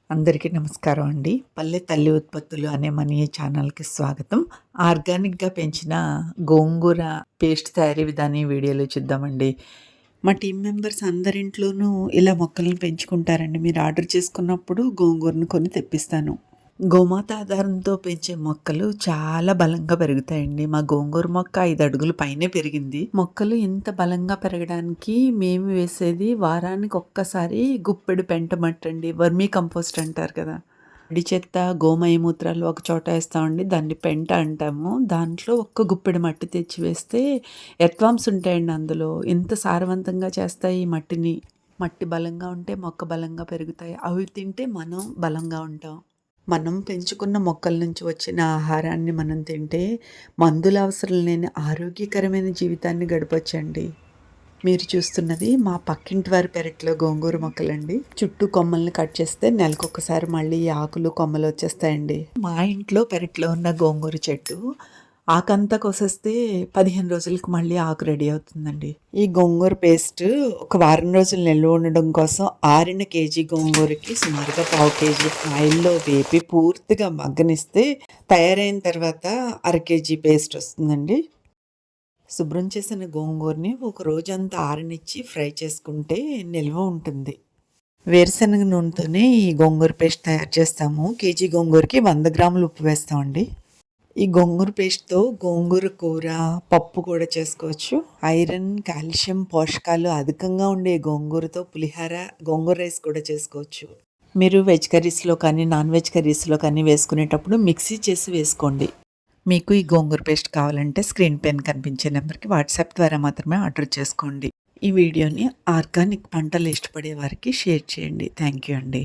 అందరికీ నమస్కారం అండి. పల్లె తల్లి ఉత్పత్తులు అనే మన ఈ ఛానల్‌కి స్వాగతం. ఆర్గానిక్‌గా పెంచిన గోంగూర పేస్ట్ తయారీ విధానం ఈ వీడియోలో చూద్దామండి. మా టీమ్ మెంబర్స్ అందరింట్లోనూ ఇలా మొక్కలను పెంచుకుంటారండి. మీరు ఆర్డర్ చేసుకున్నప్పుడు గోంగూరను కొని తెప్పిస్తాను. గోమాత ఆధారంతో పెంచే మొక్కలు చాలా బలంగా పెరుగుతాయండి. మా గోంగూర మొక్క 5 అడుగుల పైనే పెరిగింది. మొక్కలు ఇంత బలంగా పెరగడానికి మేము వేసేది వారానికి ఒక్కసారి గుప్పెడు పెంట మట్టండి. వర్మీ కంపోస్ట్ అంటారు కదా! తడి చెత్త, గోమయ మూత్రాలు ఒక చోట ఏస్తామండి. దాన్ని పెంట అంటాము. దాంట్లో ఒక్క గుప్పెడు మట్టి తెచ్చి వేస్తే ఎర్త్వార్మ్స్ ఉంటాయండి అందులో. ఇంత సారవంతంగా చేస్తాయి ఈ మట్టిని. మట్టి బలంగా ఉంటే మొక్క బలంగా పెరుగుతాయి. అవి తింటే మనం బలంగా ఉంటాం. మనం పెంచుకున్న మొక్కల నుంచి వచ్చిన ఆహారాన్ని మనం తింటే మందుల అవసరం లేని ఆరోగ్యకరమైన జీవితాన్ని గడపొచ్చండి. మీరు చూస్తున్నది మా పక్కింటి వారి పెరట్లో గోంగూర మొక్కలండి. చుట్టూ కొమ్మల్ని కట్ చేస్తే నెలకొకసారి మళ్ళీ ఈ ఆకులు కొమ్మలు వచ్చేస్తాయండి. మా ఇంట్లో పెరట్లో ఉన్న గోంగూర చెట్టు ఆకంతా కోసేస్తే 15 రోజులకు మళ్ళీ ఆకు రెడీ అవుతుందండి. ఈ గోంగూర పేస్ట్ ఒక వారం రోజులు నిల్వ ఉండడం కోసం ఆరిన కేజీ గోంగూరకి సుమారుగా పావు కేజీ ఆయిల్లో వేపి పూర్తిగా మగ్గనిస్తే తయారైన తర్వాత అర కేజీ పేస్ట్ వస్తుందండి. శుభ్రం చేసిన గోంగూరని ఒక రోజంతా ఆరనిచ్చి ఫ్రై చేసుకుంటే నిల్వ ఉంటుంది. వేరుశనగ నూనెతోనే ఈ గోంగూర పేస్ట్ తయారు చేస్తాము. కేజీ గోంగూరకి 100 గ్రాములు ఉప్పు వేస్తామండి. ఈ గోంగూర పేస్ట్‌తో గోంగూర కూర, పప్పు కూడా చేసుకోవచ్చు. ఐరన్, కాల్షియం పోషకాలు అధికంగా ఉండే గోంగూరతో పులిహార, గోంగూర రైస్ కూడా చేసుకోవచ్చు. మీరు వెజ్ కర్రీస్‌లో కానీ, నాన్ వెజ్ కర్రీస్‌లో కానీ వేసుకునేటప్పుడు మిక్సీ చేసి వేసుకోండి. మీకు ఈ గోంగూర పేస్ట్ కావాలంటే స్క్రీన్ పైన కనిపించే నెంబర్‌కి వాట్సాప్ ద్వారా మాత్రమే ఆర్డర్ చేసుకోండి. ఈ వీడియోని ఆర్గానిక్ పంటలు ఇష్టపడే వారికి షేర్ చేయండి. థ్యాంక్ యూ అండి.